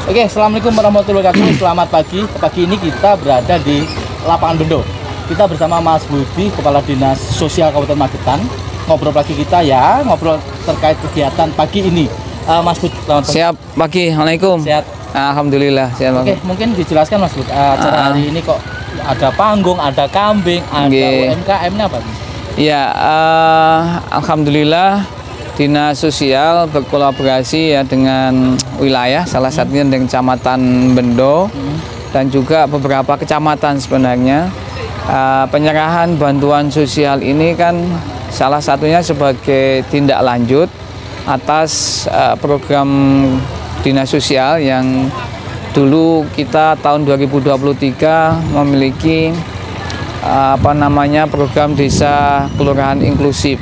Oke, assalamualaikum warahmatullahi wabarakatuh. Selamat pagi. Pagi ini kita berada di lapangan Bendo. Kita bersama Mas Budi, Kepala Dinas Sosial Kabupaten Magetan. Ngobrol pagi kita ya, ngobrol terkait kegiatan pagi ini. Mas Budi, selamat pagi. Siap pagi, Assalamualaikum. Sehat. Alhamdulillah. Siap. Oke, mungkin dijelaskan Mas Budi, acara hari ini kok ada panggung, ada kambing, ada UMKM-nya apa? Ya, alhamdulillah Dinas Sosial berkolaborasi ya dengan wilayah, salah satunya dengan Kecamatan Bendo dan juga beberapa kecamatan sebenarnya. Penyerahan bantuan sosial ini kan salah satunya sebagai tindak lanjut atas program Dinas Sosial yang dulu kita tahun 2023 memiliki program Desa Kelurahan Inklusif.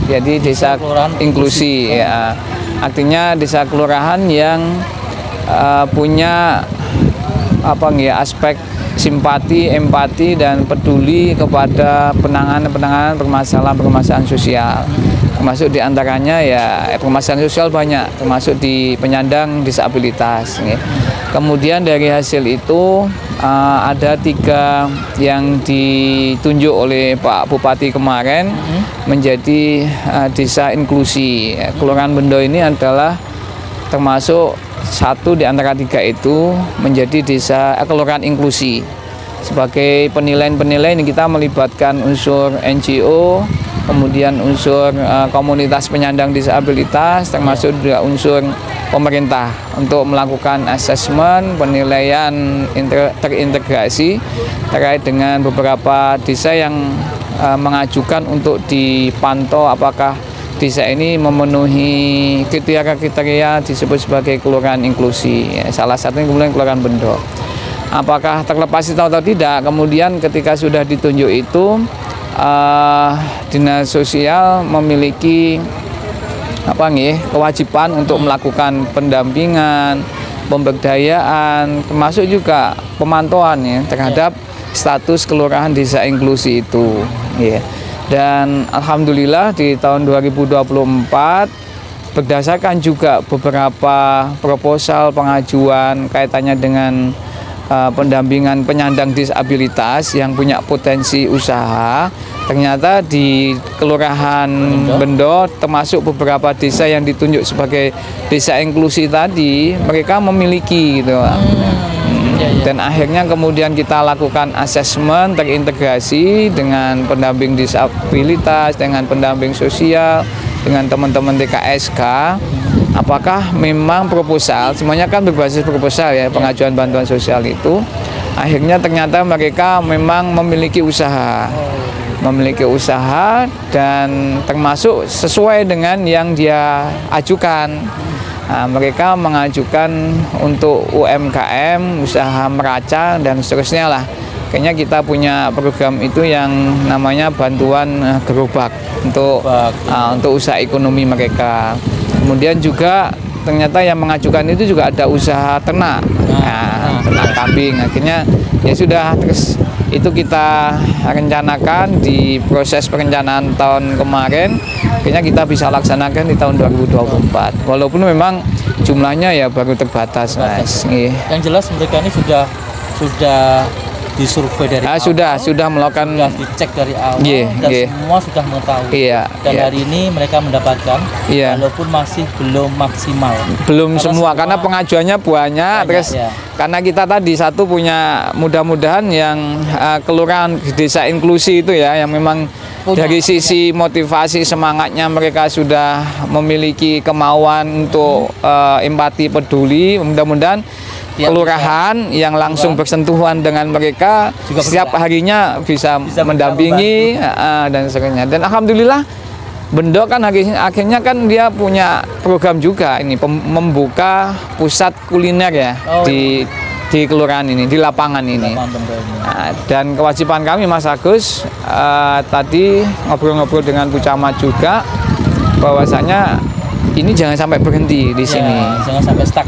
Jadi desa inklusi ya. Artinya desa kelurahan yang punya aspek simpati, empati dan peduli kepada penanganan permasalahan sosial. Termasuk diantaranya ya permasalahan sosial banyak, termasuk di penyandang disabilitas. Ya. Kemudian dari hasil itu ada 3 yang ditunjuk oleh Pak Bupati kemarin menjadi desa inklusi. Kelurahan Bendo ini adalah termasuk satu di antara 3 itu menjadi desa kelurahan inklusi. Sebagai penilaian-penilaian kita melibatkan unsur NGO, kemudian unsur komunitas penyandang disabilitas, termasuk juga unsur pemerintah untuk melakukan asesmen, penilaian terintegrasi terkait dengan beberapa desa yang mengajukan untuk dipantau apakah desa ini memenuhi kriteria disebut sebagai kelurahan inklusi. Salah satunya kemudian Kelurahan Bendo. Apakah terlepas itu atau tidak, kemudian ketika sudah ditunjuk itu Dinas Sosial memiliki kewajiban untuk melakukan pendampingan, pemberdayaan, termasuk juga pemantauan ya, terhadap status kelurahan desa inklusi itu. Ya. Dan alhamdulillah di tahun 2024 berdasarkan juga beberapa proposal pengajuan kaitannya dengan pendampingan penyandang disabilitas yang punya potensi usaha, ternyata di Kelurahan Bendo termasuk beberapa desa yang ditunjuk sebagai desa inklusi tadi, mereka memiliki gitu. Dan akhirnya kemudian kita lakukan asesmen terintegrasi dengan pendamping disabilitas, dengan pendamping sosial, dengan teman-teman TKSK. Apakah memang proposal, semuanya kan berbasis proposal ya, pengajuan bantuan sosial itu, akhirnya ternyata mereka memang memiliki usaha dan termasuk sesuai dengan yang dia ajukan. Nah, mereka mengajukan untuk UMKM, usaha meraca dan seterusnya lah. Kayaknya kita punya program itu yang namanya bantuan gerobak untuk usaha ekonomi mereka. Kemudian juga ternyata yang mengajukan itu juga ada usaha ternak, ternak kambing. Akhirnya ya sudah, terus itu kita rencanakan di proses perencanaan tahun kemarin. Akhirnya kita bisa laksanakan di tahun 2024. Walaupun memang jumlahnya ya baru terbatas, Mas. Yang jelas mereka ini sudah disurvei dari awal, sudah melakukan, sudah dicek dari awal, dan semua sudah mengetahui. Dan hari ini mereka mendapatkan, walaupun masih belum maksimal. Belum semua karena pengajuannya banyak. Terus karena kita tadi satu punya mudah-mudahan yang kelurahan desa inklusi itu ya, yang memang dari sisi motivasi semangatnya mereka sudah memiliki kemauan untuk empati peduli. Mudah-mudahan kelurahan yang langsung bersentuhan dengan mereka juga setiap harinya bisa mendampingi dan sebagainya. Dan alhamdulillah Bendo kan akhirnya kan dia punya program juga ini membuka pusat kuliner ya di kelurahan ini, di lapangan ini. Dan kewajiban kami Mas Agus tadi ngobrol-ngobrol dengan Bu Camat juga bahwasanya ini jangan sampai berhenti di sini. Jangan sampai stuck.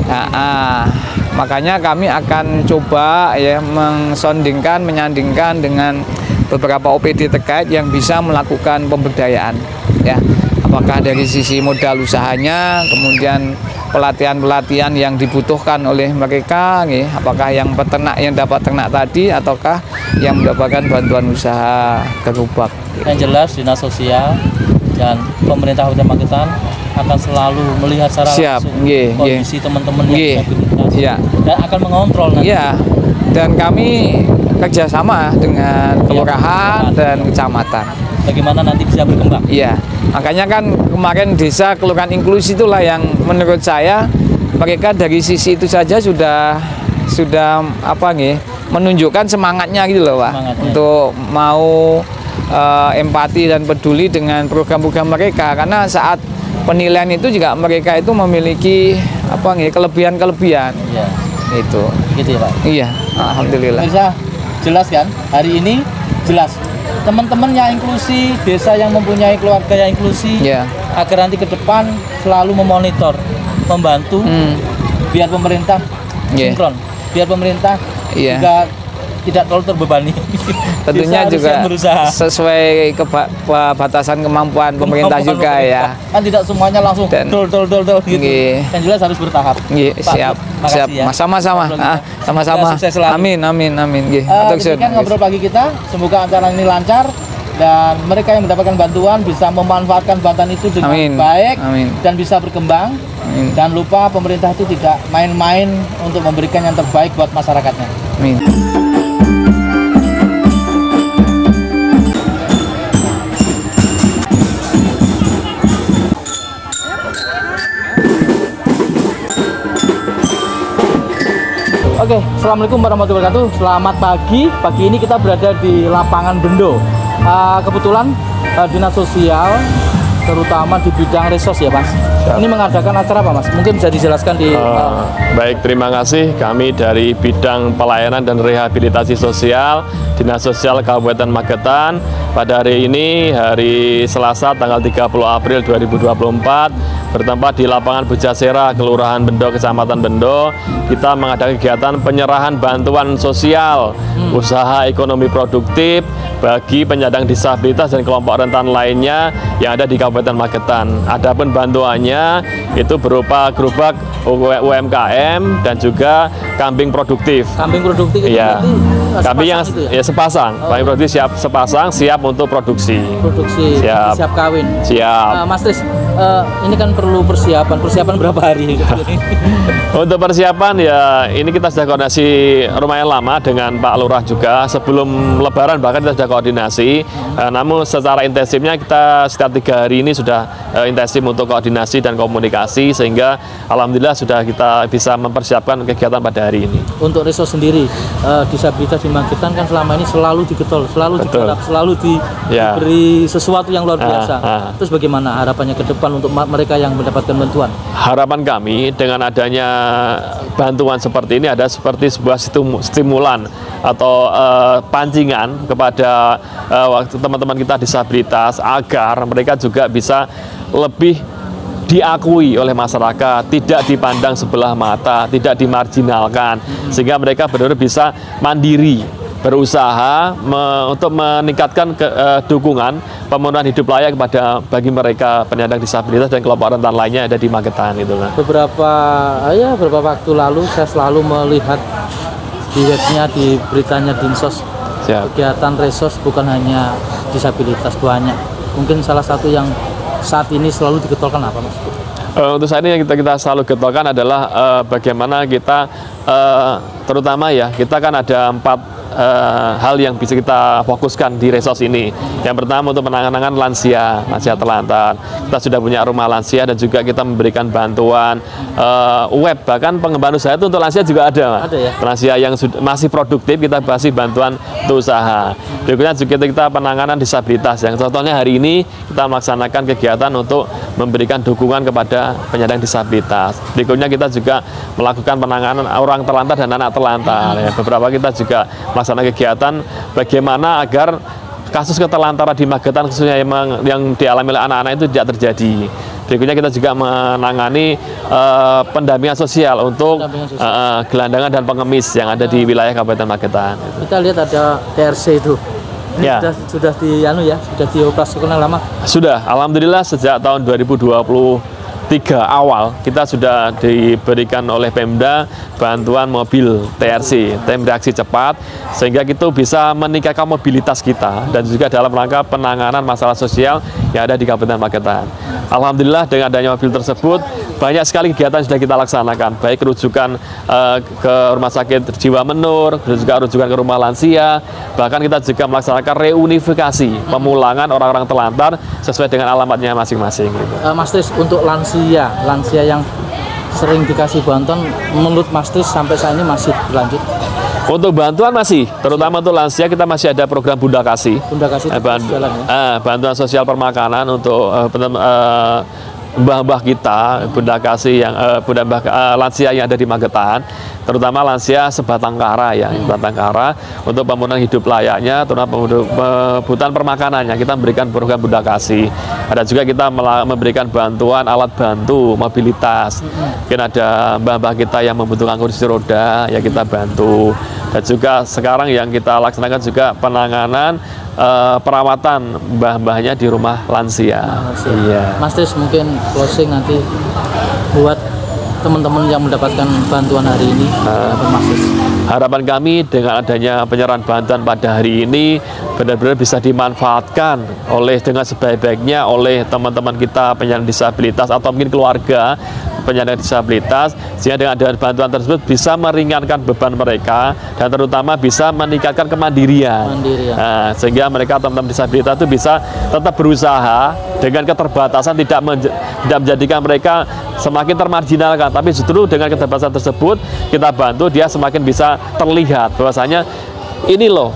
Makanya kami akan coba ya menyandingkan dengan beberapa OPD terkait yang bisa melakukan pemberdayaan ya. apakah dari sisi modal usahanya, kemudian pelatihan-pelatihan yang dibutuhkan oleh mereka, apakah yang peternak yang dapat ternak tadi ataukah yang mendapatkan bantuan usaha gerobak. Yang jelas dinas sosial dan pemerintah Kabupaten Magetan akan selalu melihat secara langsung kondisi teman-teman yang disabilitas dan akan mengontrol nanti. Dan kami kerjasama dengan kelurahan dan kecamatan. Bagaimana nanti bisa berkembang? Makanya kan kemarin desa kelurahan inklusi itulah yang menurut saya mereka dari sisi itu saja sudah menunjukkan semangatnya gitu loh, Pak, untuk mau empati dan peduli dengan program-program mereka, karena saat penilaian itu juga mereka itu memiliki kelebihan-kelebihan. Itu. Gitu ya, Pak. Alhamdulillah. Bisa jelas kan? Hari ini jelas. Teman-teman yang inklusi, desa yang mempunyai keluarga yang inklusi, agar nanti ke depan selalu memonitor, membantu, biar pemerintah sinkron, biar pemerintah juga tidak terlalu terbebani. Tentunya juga sesuai batasan kemampuan pemerintah juga ya. Kan tidak semuanya langsung dol gitu. Yang jelas harus bertahap. Siap. Sama-sama. Sama-sama. Amin. Demikian ngobrol pagi kita. Semoga acara ini lancar dan mereka yang mendapatkan bantuan bisa memanfaatkan bantuan itu dengan baik dan bisa berkembang. Jangan lupa pemerintah itu tidak main-main untuk memberikan yang terbaik buat masyarakatnya. Amin. Oke, assalamualaikum warahmatullahi wabarakatuh. Selamat pagi. Pagi ini kita berada di lapangan Bendo. Kebetulan dinas sosial, terutama di bidang resos ya, Mas. Ini mengadakan acara apa, Mas? Mungkin bisa dijelaskan di. Baik, terima kasih. Kami dari bidang pelayanan dan rehabilitasi sosial Dinas Sosial Kabupaten Magetan. Pada hari ini, hari Selasa, tanggal 30 April 2024. Bertempat di lapangan Bujasera, Kelurahan Bendo, Kecamatan Bendo, kita mengadakan kegiatan penyerahan bantuan sosial, usaha ekonomi produktif bagi penyandang disabilitas dan kelompok rentan lainnya yang ada di Kabupaten Magetan. Adapun bantuannya itu berupa gerobak UMKM dan juga kambing produktif. Kambing produktif itu kambing yang sepasang. Kambing produktif siap untuk produksi. Siap kawin. Siap. Mas Tris, ini kan perlu persiapan berapa hari? Untuk persiapan ya ini kita sudah koordinasi lumayan lama dengan Pak Lurah juga sebelum Lebaran, bahkan kita sudah koordinasi. Namun secara intensifnya kita setiap 3 hari ini sudah intensif untuk koordinasi dan komunikasi, sehingga alhamdulillah sudah kita bisa mempersiapkan kegiatan pada hari ini. Untuk resos sendiri, disabilitas di Magetan kan selama ini selalu digetol, selalu digarap, selalu diberi sesuatu yang luar biasa. Terus bagaimana harapannya ke depan untuk mereka yang mendapatkan bantuan? Harapan kami dengan adanya bantuan seperti ini ada seperti sebuah stimulan atau pancingan kepada teman-teman kita disabilitas agar mereka juga bisa lebih diakui oleh masyarakat, tidak dipandang sebelah mata, tidak dimarginalkan, sehingga mereka benar-benar bisa mandiri, berusaha untuk meningkatkan dukungan pemenuhan hidup layak bagi mereka penyandang disabilitas dan kelompok rentan lainnya ada di Magetan itu. Beberapa waktu lalu saya selalu melihat di webnya, di beritanya Dinsos, kegiatan resos bukan hanya disabilitas, banyak. Mungkin salah satu yang saat ini selalu digetolkan apa, Mas? Untuk saat ini yang kita selalu getolkan adalah bagaimana kita terutama kita kan ada 4 hal yang bisa kita fokuskan di resos ini. Yang pertama untuk penanganan lansia terlantar. Kita sudah punya rumah lansia dan juga kita memberikan bantuan web, bahkan pengembangan usaha itu untuk lansia juga ada. Lansia yang masih produktif kita kasih bantuan untuk usaha. Berikutnya juga kita penanganan disabilitas. Yang contohnya hari ini kita melaksanakan kegiatan untuk memberikan dukungan kepada penyandang disabilitas. Berikutnya kita juga melakukan penanganan orang terlantar dan anak terlantar. Beberapa kita juga melaksanakan kegiatan bagaimana agar kasus keterlantaran di Magetan khususnya yang dialami oleh anak-anak itu tidak terjadi. Berikutnya kita juga menangani pendampingan sosial untuk gelandangan dan pengemis yang ada di wilayah Kabupaten Magetan. Kita lihat ada TRC itu, Ini Ya. sudah sudah dioperasikan lama. Sudah, alhamdulillah sejak tahun 2023 awal kita sudah diberikan oleh Pemda bantuan mobil TRC, tim reaksi cepat, sehingga kita bisa meningkatkan mobilitas kita dan juga dalam rangka penanganan masalah sosial yang ada di Kabupaten Magetan. Alhamdulillah dengan adanya mobil tersebut banyak sekali kegiatan yang sudah kita laksanakan, baik rujukan ke rumah sakit jiwa menur, juga rujukan ke rumah lansia, bahkan kita juga melaksanakan reunifikasi pemulangan orang-orang telantar sesuai dengan alamatnya masing-masing. Gitu. Mas Tris, untuk lansia yang sering dikasih bantuan, menurut Mas Tris sampai saat ini masih berlanjut? Untuk bantuan masih, terutama untuk lansia kita masih ada program Bunda Kasih. Bunda Kasih jalan, ya? Bantuan sosial permakanan untuk mbah-mbah kita, Bunda Kasih yang lansia yang ada di Magetan, terutama lansia sebatang kara ya, sebatang kara untuk pemenuhan hidup layaknya, terutama kebutuhan permakanannya kita memberikan program Bunda Kasih. Ada juga kita memberikan bantuan alat bantu mobilitas. Mungkin ada mbah-mbah kita yang membutuhkan kursi roda ya kita bantu. Dan juga sekarang yang kita laksanakan juga penanganan perawatan mbah-mbahnya di rumah lansia. Iya. Mas Tris, mungkin closing nanti buat teman-teman yang mendapatkan bantuan hari ini. Mas Tris. Harapan kami dengan adanya penyerahan bantuan pada hari ini benar-benar bisa dimanfaatkan dengan sebaik-baiknya oleh teman-teman kita penyandang disabilitas atau mungkin keluarga penyandang disabilitas, sehingga dengan adanya bantuan tersebut bisa meringankan beban mereka dan terutama bisa meningkatkan kemandirian. Nah, sehingga mereka teman-teman disabilitas itu bisa tetap berusaha dengan keterbatasan, tidak menjadikan mereka semakin termarginalkan, tapi justru dengan keterbatasan tersebut kita bantu dia semakin bisa terlihat bahwasanya ini loh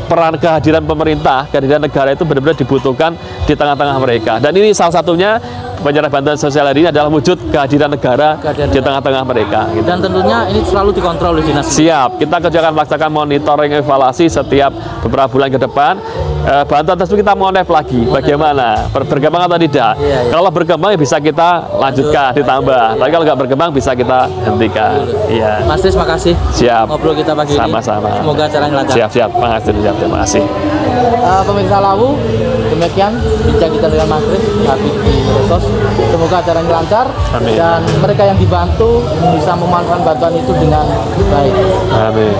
peran kehadiran pemerintah, kehadiran negara itu benar-benar dibutuhkan di tengah-tengah mereka. Dan ini salah satunya penyerahan bantuan sosial hari ini adalah wujud kehadiran negara di tengah-tengah mereka. Gitu. Dan tentunya ini selalu dikontrol oleh dinas. Siap, kita akan melaksanakan monitoring evaluasi setiap beberapa bulan ke depan. Bantuan tersebut kita monitor lagi bagaimana berkembang atau tidak. Kalau berkembang bisa kita lanjutkan, ditambah. Tapi kalau nggak berkembang bisa kita hentikan. Iya. Mas Tris, makasih. Siap. Ngobrol kita pagi ini. Sama-sama. Semoga acaranya lancar. Siap. Terima kasih. Pemirsa Lawu, demikian bincang kita dengan Mas Tris habis di Resos. Semoga acaranya lancar. Amin. Dan mereka yang dibantu bisa memanfaatkan bantuan itu dengan baik. Amin.